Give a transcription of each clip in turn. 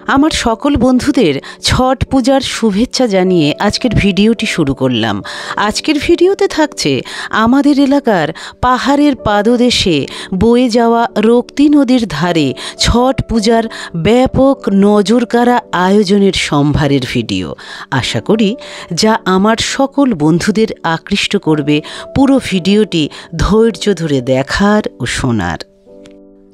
আমার সকল বন্ধুদের ছট পূজার শুভেচ্ছা জানিয়ে আজকের ভিডিওটি শুরু করলাম। আজকের ভিডিওতে থাকছে আমাদের এলাকার পাহাড়ের পাদদেশে বয়ে যাওয়া রক্তি নদীর ধারে ছট পূজার ব্যাপক নজরকাড়া আয়োজনের সম্ভারের ভিডিও। আশা করি যা আমার সকল বন্ধুদের আকৃষ্ট করবে পুরো ভিডিওটি ধৈর্য ধরে দেখার ও শোনার।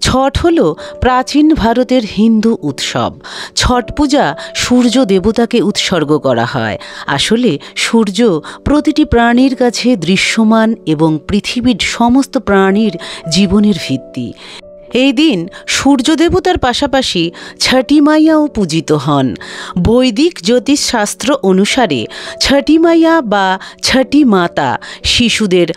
ছট হল প্রাচীন ভারতের হিন্দু উৎসব। ছট পূজা সূর্য দেবতাকে উৎসর্গ করা হয়। আসলে সূর্য প্রতিটি প্রাণীর কাছে দৃশ্যমান এবং পৃথিবীর সমস্ত প্রাণীর জীবনের ভিত্তি। এই দিন সূর্য দেবতার পাশাপাশি ছটি মাইয়াও পূজিত হন। বৈদিক জ্যোতিষশাস্ত্র অনুসারে ছটি মাইয়া বা ছটি মাতা শিশুদের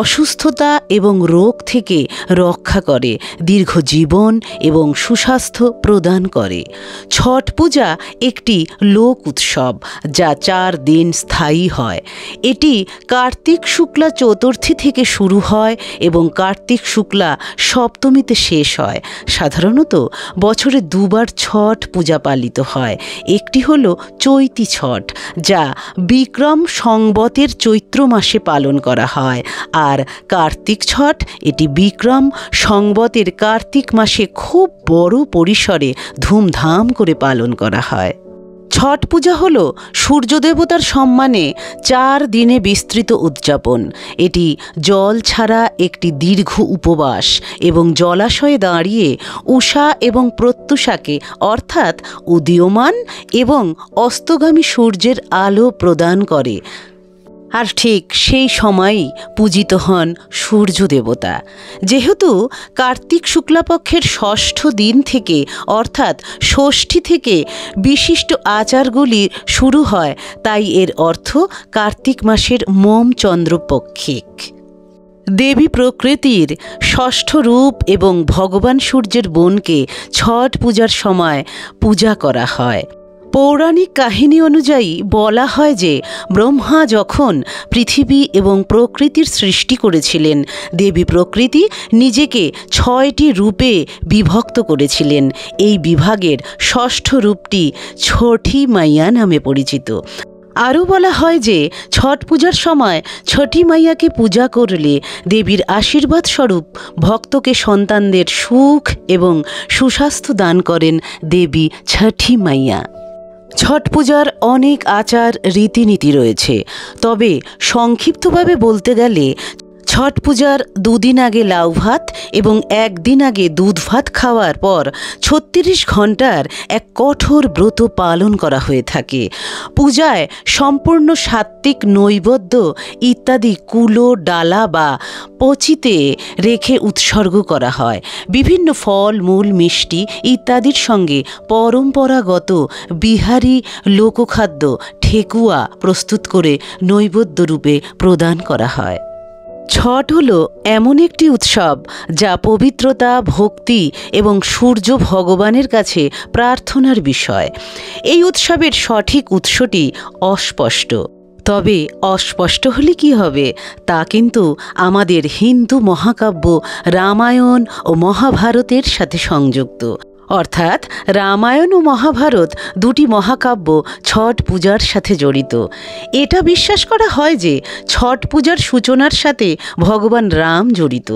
অসুস্থতা এবং রোগ থেকে রক্ষা করে, দীর্ঘ জীবন এবং সুস্বাস্থ্য প্রদান করে। ছট পূজা একটি লোক উৎসব যা 4 দিন স্থায়ী হয়। এটি কার্তিক শুক্লা চতুর্থী থেকে শুরু হয় এবং কার্তিক শুক্লা সপ্তমীতে শেষ হয়। সাধারণত বছরে 2 বার ছট পূজা পালিত হয়। একটি হলো চৈতি ছট, যা বিক্রম সংবতের চৈত্র মাসে পালন করা হয়, আর কার্তিক ছট এটি বিক্রম সংবতের কার্তিক মাসে খুব বড় পরিসরে ধুমধাম করে পালন করা হয়। ছট পূজা হল সূর্য দেবতার সম্মানে 4 দিনে বিস্তৃত উদযাপন। এটি জল ছাড়া একটি দীর্ঘ উপবাস এবং জলাশয়ে দাঁড়িয়ে উষা এবং প্রত্যুষাকে অর্থাৎ উদীয়মান এবং অস্তগামী সূর্যের আলো প্রদান করে। আর ঠিক সেই সময়ই পূজিত হন সূর্য দেবতা। যেহেতু কার্তিক শুক্লাপক্ষের 6ষ্ঠ দিন থেকে অর্থাৎ ষষ্ঠী থেকে বিশিষ্ট আচারগুলি শুরু হয়, তাই এর অর্থ কার্তিক মাসের মোম চন্দ্রপক্ষিক। দেবী প্রকৃতির 6ষ্ঠ রূপ এবং ভগবান সূর্যের বোনকে ছট পূজার সময় পূজা করা হয়। পৌরাণিক কাহিনী অনুযায়ী বলা হয় যে ব্রহ্মা যখন পৃথিবী এবং প্রকৃতির সৃষ্টি করেছিলেন, দেবী প্রকৃতি নিজেকে 6টি রূপে বিভক্ত করেছিলেন। এই বিভাগের 6ষ্ঠ রূপটি ছটি মাইয়া নামে পরিচিত। আরও বলা হয় যে ছট পূজার সময় ছটি মাইয়াকে পূজা করলে দেবীর আশীর্বাদ স্বরূপ ভক্তকে সন্তানদের সুখ এবং সুস্বাস্থ্য দান করেন দেবী ছটি মাইয়া। ছট পূজার অনেক আচার রীতিনীতি রয়েছে, তবে সংক্ষিপ্তভাবে বলতে গেলে ছট পূজার 2 দিন আগে লাউ ভাত এবং 1 দিন আগে দুধ ভাত খাওয়ার পর 36 ঘন্টার এক কঠোর ব্রত পালন করা হয়ে থাকে। পূজায় সম্পূর্ণ সাত্ত্বিক নৈবেদ্য ইত্যাদি কুলো, ডালা বা পচিতে রেখে উৎসর্গ করা হয়। বিভিন্ন ফল, মূল, মিষ্টি ইত্যাদির সঙ্গে পরম্পরাগত বিহারি লোকখাদ্য ঠেকুয়া প্রস্তুত করে নৈবেদ্য রূপে প্রদান করা হয়। ছট হল এমন একটি উৎসব যা পবিত্রতা, ভক্তি এবং সূর্য ভগবানের কাছে প্রার্থনার বিষয়। এই উৎসবের সঠিক উৎসটি অস্পষ্ট। তবে অস্পষ্ট হলে কি হবে, তা কিন্তু আমাদের হিন্দু মহাকাব্য রামায়ণ ও মহাভারতের সাথে সংযুক্ত। অর্থাৎ রামায়ণ ও মহাভারত 2টি মহাকাব্য ছট পূজার সাথে জড়িত। এটা বিশ্বাস করা হয় যে ছট পূজার সূচনার সাথে ভগবান রাম জড়িত।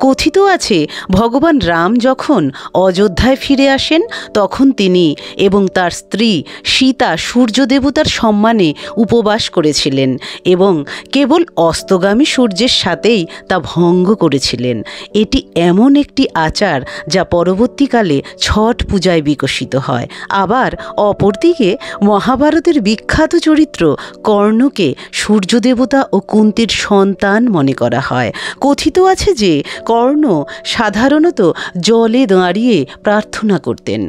কথিত আছে ভগবান রাম যখন অযোধ্যায় ফিরে আসেন, তখন তিনি এবং তার স্ত্রী সীতা সূর্য দেবতার সম্মানে উপবাস করেছিলেন এবং কেবল অস্তগামী সূর্যের সাথেই তা ভঙ্গ করেছিলেন। এটি এমন একটি আচার যা পরবর্তীকালে ছট পূজায় বিকশিত হয়। আবার অপরদিকে মহাভারতের বিখ্যাত চরিত্র কর্ণকে সূর্য দেবতা ও কুন্তির সন্তান মনে করা হয়। কথিত আছে যে কর্ণ সাধারণত জলে দাঁড়িয়ে প্রার্থনা করতেন।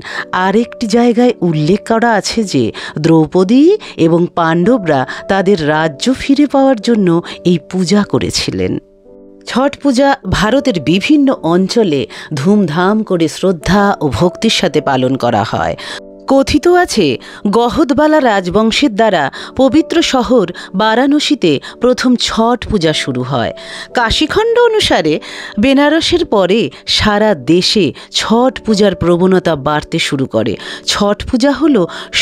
আরেকটি জায়গায় উল্লেখ করা আছে যে দ্রৌপদী এবং পাণ্ডবরা তাদের রাজ্য ফিরে পাওয়ার জন্য এই পূজা করেছিলেন। ছট পূজা ভারতের বিভিন্ন অঞ্চলে ধুমধাম করে শ্রদ্ধা ও ভক্তির সাথে পালন করা হয়। কথিত আছে গহদবালা রাজবংশের দ্বারা পবিত্র শহর বারাণসীতে প্রথম ছট পূজা শুরু হয়। কাশীখণ্ড অনুসারে বেনারসের পরে সারা দেশে ছট পূজার প্রবণতা বাড়তে শুরু করে। ছট পূজা হল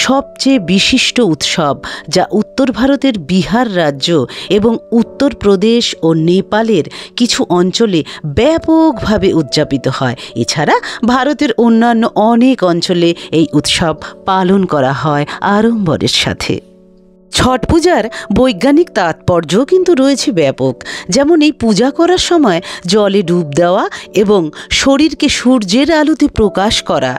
সবচেয়ে বিশিষ্ট উৎসব, যা উত্তর ভারতের বিহার রাজ্য এবং উত্তরপ্রদেশ ও নেপালের কিছু অঞ্চলে ব্যাপকভাবে উদযাপিত হয়। এছাড়া ভারতের অন্যান্য অনেক অঞ্চলে এই উৎসব পালন করা হয় আড়ম্বরের সাথে। ছট পূজার বৈজ্ঞানিক তাৎপর্যও কিন্তু রয়েছে ব্যাপক। যেমন এই পূজা করার সময় জলে ডুব দেওয়া এবং শরীরকে সূর্যের আলোতে প্রকাশ করা,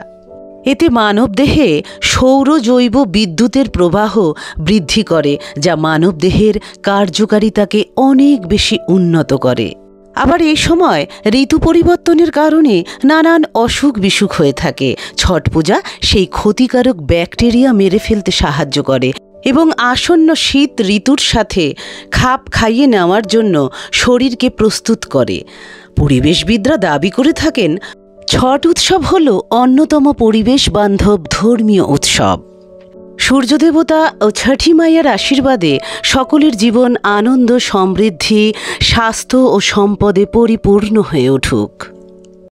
এতে মানবদেহে সৌর জৈব বিদ্যুতের প্রবাহ বৃদ্ধি করে, যা মানবদেহের কার্যকারিতাকে অনেক বেশি উন্নত করে। আবার এই সময় ঋতু পরিবর্তনের কারণে নানান অসুখ বিসুখ হয়ে থাকে। ছট পূজা সেই ক্ষতিকারক ব্যাকটেরিয়া মেরে ফেলতে সাহায্য করে এবং আসন্ন শীত ঋতুর সাথে খাপ খাইয়ে নেওয়ার জন্য শরীরকে প্রস্তুত করে। পরিবেশবিদরা দাবি করে থাকেন ছট উৎসব হল অন্যতম পরিবেশ বান্ধব ধর্মীয় উৎসব। সূর্যদেবতা ও ছঠি মাইয়ার আশীর্বাদে সকলের জীবন আনন্দ, সমৃদ্ধি, স্বাস্থ্য ও সম্পদে পরিপূর্ণ হয়ে উঠুক।